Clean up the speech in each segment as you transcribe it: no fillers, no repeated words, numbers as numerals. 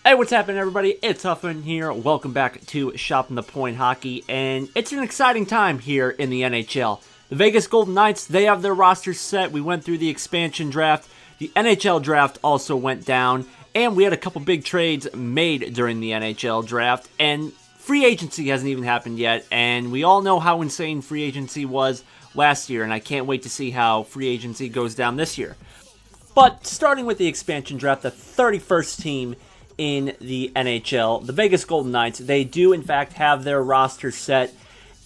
Hey, what's happening, everybody? It's Huffman here. Welcome back to Shopping the Point Hockey, and it's an exciting time here in the NHL. The Vegas Golden Knights, they have their rosters set. We went through the expansion draft. The NHL draft also went down, and we had a couple big trades made during the NHL draft, and free agency hasn't even happened yet, and we all know how insane free agency was last year, and I can't wait to see how free agency goes down this year. But starting with the expansion draft, the 31st team in the NHL, the Vegas Golden Knights, they do in fact have their roster set.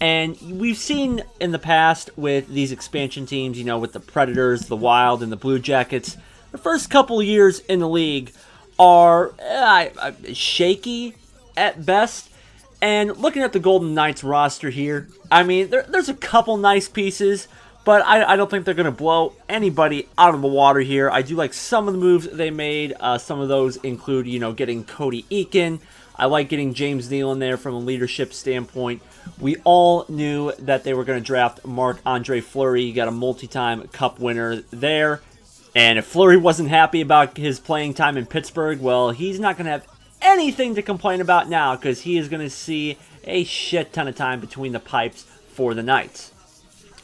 And we've seen in the past with these expansion teams, you know, with the Predators, the Wild, and the Blue Jackets, the first couple of years in the league are shaky at best. And looking at the Golden Knights roster here, I mean, there's a couple nice pieces, but I don't think they're going to blow anybody out of the water here. I do like some of the moves they made. Some of those include, you know, getting Cody Eakin. I like getting James Neal in there from a leadership standpoint. We all knew that they were going to draft Marc-Andre Fleury. You got a multi-time Cup winner there. And if Fleury wasn't happy about his playing time in Pittsburgh, well, he's not going to have anything to complain about now because he is going to see a shit ton of time between the pipes for the Knights.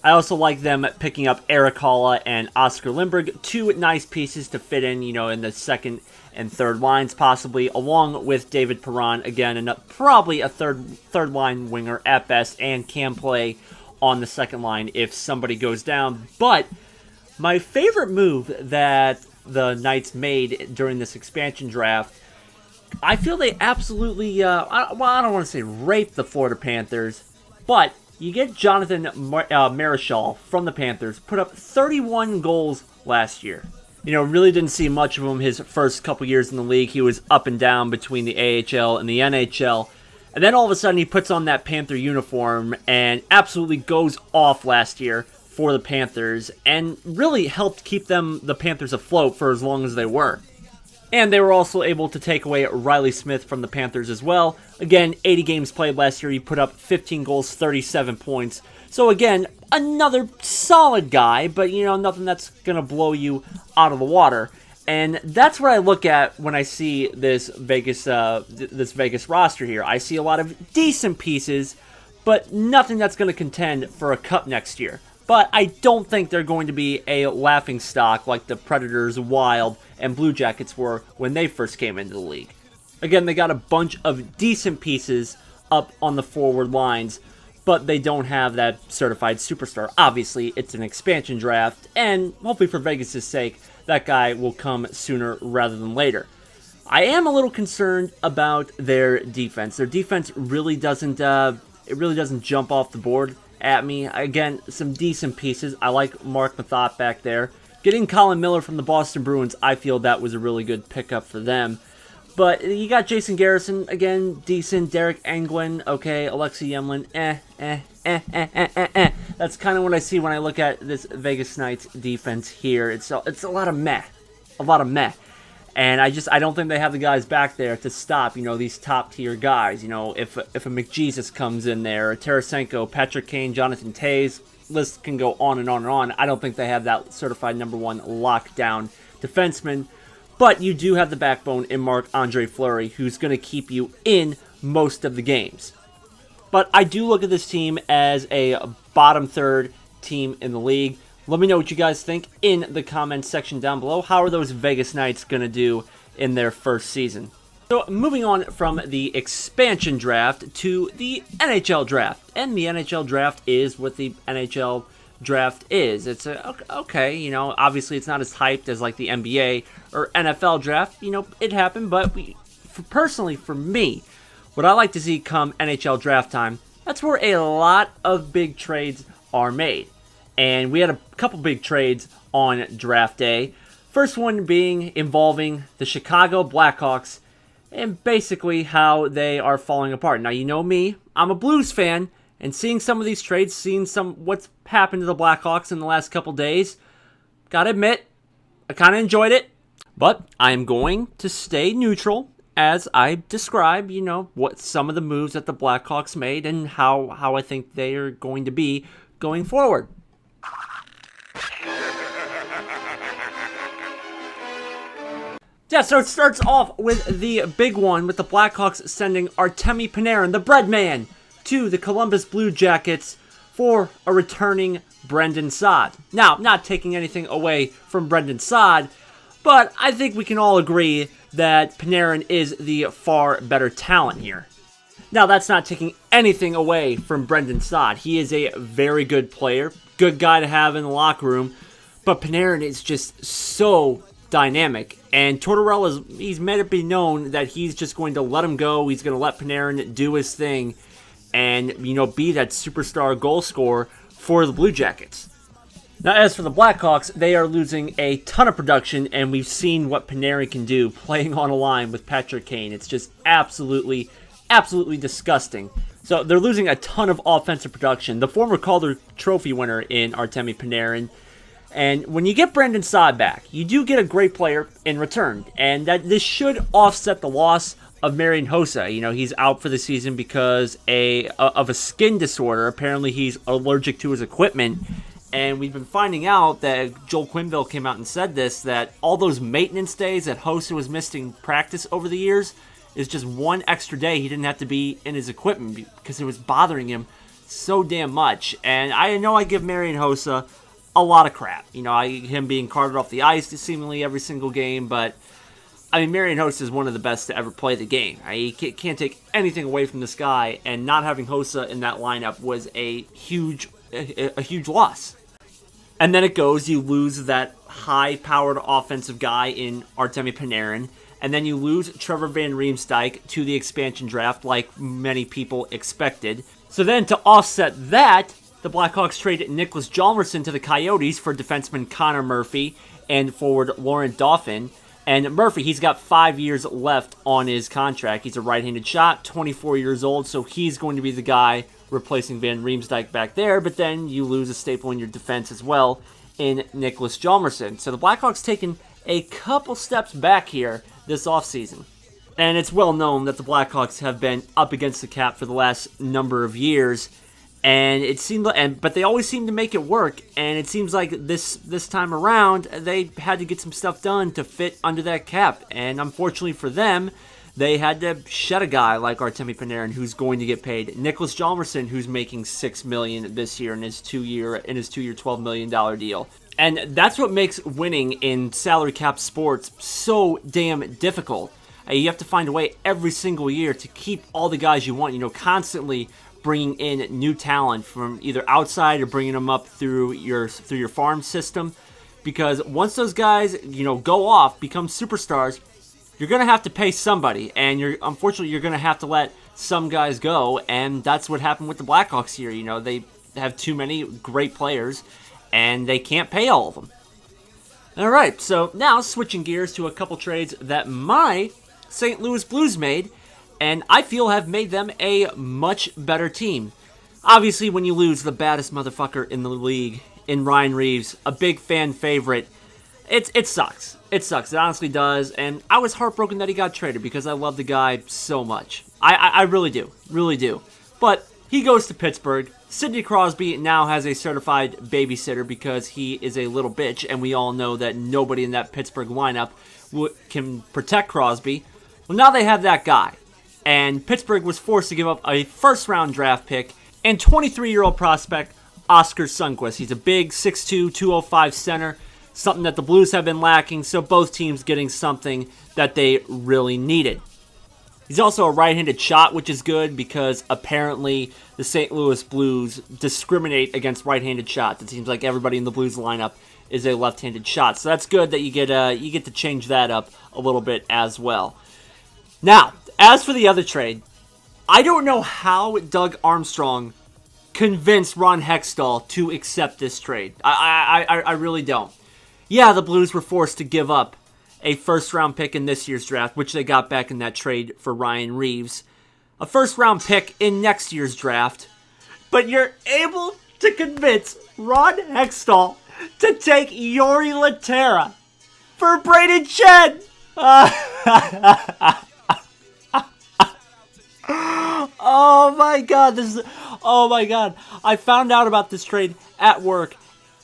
I also like them picking up Eric Haula and Oscar Lindberg, two nice pieces to fit in, you know, in the second and third lines possibly, along with David Perron, again, and probably a third line winger at best, and can play on the second line if somebody goes down. But my favorite move that the Knights made during this expansion draft, I feel they absolutely, I don't want to say raped the Florida Panthers, but you get Jonathan Marichal from the Panthers, put up 31 goals last year. You know, really didn't see much of him his first couple years in the league. He was up and down between the AHL and the NHL. And then all of a sudden he puts on that Panther uniform and absolutely goes off last year for the Panthers and really helped keep the Panthers afloat for as long as they were. And they were also able to take away Riley Smith from the Panthers as well. Again, 80 games played last year. He put up 15 goals, 37 points. So again, another solid guy, but you know, nothing that's going to blow you out of the water. And that's what I look at when I see this Vegas roster here. I see a lot of decent pieces, but nothing that's going to contend for a cup next year. But I don't think they're going to be a laughingstock like the Predators, Wild, and Blue Jackets were when they first came into the league. Again, they got a bunch of decent pieces up on the forward lines, but they don't have that certified superstar. Obviously, it's an expansion draft, and hopefully for Vegas' sake, that guy will come sooner rather than later. I am a little concerned about their defense. Their defense really doesn't jump off the board at me. Again, some decent pieces. I like Mark Mathot back there. Getting Colin Miller from the Boston Bruins, I feel that was a really good pickup for them. But you got Jason Garrison, again, decent. Derek Englund, okay. Alexei Yemlin, That's kind of what I see when I look at this Vegas Knights defense here. It's a lot of meh. A lot of meh. And I don't think they have the guys back there to stop, you know, these top-tier guys. You know, if a McJesus comes in there, a Tarasenko, Patrick Kane, Jonathan Toews, list can go on and on and on. I don't think they have that certified number one lockdown defenseman. But you do have the backbone in Marc-Andre Fleury, who's going to keep you in most of the games. But I do look at this team as a bottom third team in the league. Let me know what you guys think in the comments section down below. How are those Vegas Knights going to do in their first season? So moving on from the expansion draft to the NHL draft. And the NHL draft is what the NHL draft is. It's okay, you know, obviously it's not as hyped as like the NBA or NFL draft. You know, it happened, but personally for me, what I like to see come NHL draft time, that's where a lot of big trades are made. And we had a couple big trades on draft day. First one being involving the Chicago Blackhawks and basically how they are falling apart. Now, you know me, I'm a Blues fan, and seeing some of these trades, seeing what's happened to the Blackhawks in the last couple days, gotta admit, I kind of enjoyed it. But I am going to stay neutral as I describe, you know, what some of the moves that the Blackhawks made and how I think they are going to be going forward. Yeah, so it starts off with the big one, with the Blackhawks sending Artemi Panarin, the bread man, to the Columbus Blue Jackets for a returning Brendan Saad. Now, not taking anything away from Brendan Saad, but I think we can all agree that Panarin is the far better talent here. Now, that's not taking anything away from Brendan Saad. He is a very good player, good guy to have in the locker room, but Panarin is just so dynamic, and he's made it be known that he's just going to let him go. He's going to let Panarin do his thing and, be that superstar goal scorer for the Blue Jackets. Now, as for the Blackhawks, they are losing a ton of production, and we've seen what Panarin can do playing on a line with Patrick Kane. It's just absolutely disgusting. So they're losing a ton of offensive production. The former Calder Trophy winner in Artemi Panarin. And when you get Brendan Saad back, you do get a great player in return. And this should offset the loss of Marian Hossa. He's out for the season because of a skin disorder. Apparently he's allergic to his equipment. And we've been finding out that Joel Quenneville came out and said this, that all those maintenance days that Hossa was missing practice over the years is just one extra day he didn't have to be in his equipment because it was bothering him so damn much. And I know I give Marian Hossa a lot of crap. Him being carted off the ice seemingly every single game, but Marian Hossa is one of the best to ever play the game. You can't take anything away from this guy, and not having Hossa in that lineup was a huge loss. And then it goes, you lose that high-powered offensive guy in Artemi Panarin, and then you lose Trevor Van Riemsdyk to the expansion draft like many people expected. So then to offset that, the Blackhawks traded Nicholas Hjalmarsson to the Coyotes for defenseman Connor Murphy and forward Laurent Dauphin. And Murphy, he's got 5 years left on his contract. He's a right-handed shot, 24 years old, so he's going to be the guy replacing Van Riemsdyk back there. But then you lose a staple in your defense as well in Nicholas Hjalmarsson. So the Blackhawks taking a couple steps back here this offseason. And it's well known that the Blackhawks have been up against the cap for the last number of years. And but they always seem to make it work. And it seems like this time around, they had to get some stuff done to fit under that cap. And unfortunately for them, they had to shed a guy like Artemi Panarin, who's going to get paid. Nicholas Hjalmarsson, who's making $6 million this year in his two-year $12 million deal. And that's what makes winning in salary cap sports so damn difficult. You have to find a way every single year to keep all the guys you want. Constantly bringing in new talent from either outside or bringing them up through your farm system, because once those guys go off, become superstars, you're gonna have to pay somebody, and unfortunately you're gonna have to let some guys go, and that's what happened with the Blackhawks here. They have too many great players, and they can't pay all of them. All right, so now switching gears to a couple trades that my St. Louis Blues made, and I feel have made them a much better team. Obviously, when you lose the baddest motherfucker in the league in Ryan Reaves, a big fan favorite, it sucks. It sucks. It honestly does. And I was heartbroken that he got traded because I love the guy so much. I really do. Really do. But he goes to Pittsburgh. Sidney Crosby now has a certified babysitter because he is a little bitch, and we all know that nobody in that Pittsburgh lineup can protect Crosby. Well, now they have that guy. And Pittsburgh was forced to give up a first-round draft pick and 23-year-old prospect Oscar Sundqvist. He's a big 6'2", 205 center, something that the Blues have been lacking, so both teams getting something that they really needed. He's also a right-handed shot, which is good because apparently the St. Louis Blues discriminate against right-handed shots. It seems like everybody in the Blues lineup is a left-handed shot, so that's good that you get to change that up a little bit as well. Now, as for the other trade, I don't know how Doug Armstrong convinced Ron Hextall to accept this trade. I really don't. Yeah, the Blues were forced to give up a first-round pick in this year's draft, which they got back in that trade for Ryan Reaves. A first-round pick in next year's draft. But you're able to convince Ron Hextall to take Yori Laterra for Brayden Schenn. Oh my god, oh my god. I found out about this trade at work,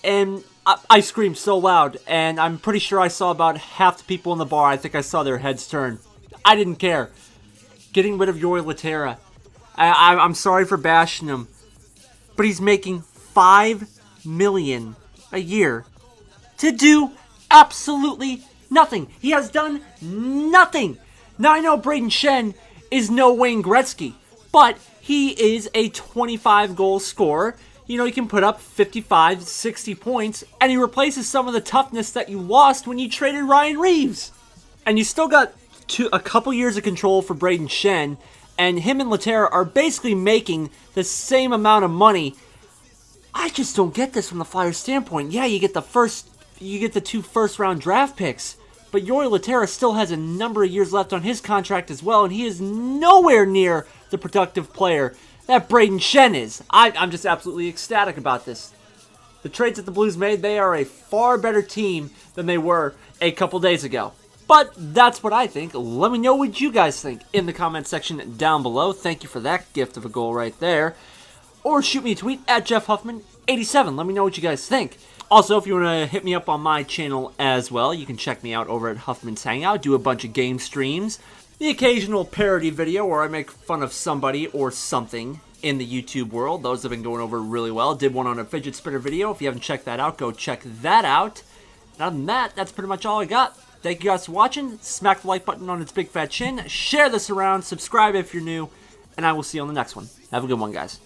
and I screamed so loud, and I'm pretty sure I saw about half the people in the bar. I think I saw their heads turn. I didn't care. Getting rid of Jori Lehtera. I'm sorry for bashing him, but he's making $5 million a year to do absolutely nothing. He has done nothing. Now I know Brayden Schenn is no Wayne Gretzky, but he is a 25-goal scorer. You know, he can put up 55, 60 points, and he replaces some of the toughness that you lost when you traded Ryan Reaves. And you still got a couple years of control for Brayden Schenn, and him and Lehtera are basically making the same amount of money. I just don't get this from the Flyers' standpoint. Yeah, you get the 2 first-round draft picks, but Jori Lehtera still has a number of years left on his contract as well, and he is nowhere near the productive player that Brayden Schenn is. I'm just absolutely ecstatic about this. The trades that the Blues made, they are a far better team than they were a couple days ago. But that's what I think. Let me know what you guys think in the comment section down below. Thank you for that gift of a goal right there. Or shoot me a tweet at JeffHuffman87. Let me know what you guys think. Also, if you want to hit me up on my channel as well, you can check me out over at Huffman's Hangout. Do a bunch of game streams. The occasional parody video where I make fun of somebody or something in the YouTube world. Those have been going over really well. Did one on a fidget spinner video. If you haven't checked that out, go check that out. And other than that, that's pretty much all I got. Thank you guys for watching. Smack the like button on its big fat chin. Share this around. Subscribe if you're new. And I will see you on the next one. Have a good one, guys.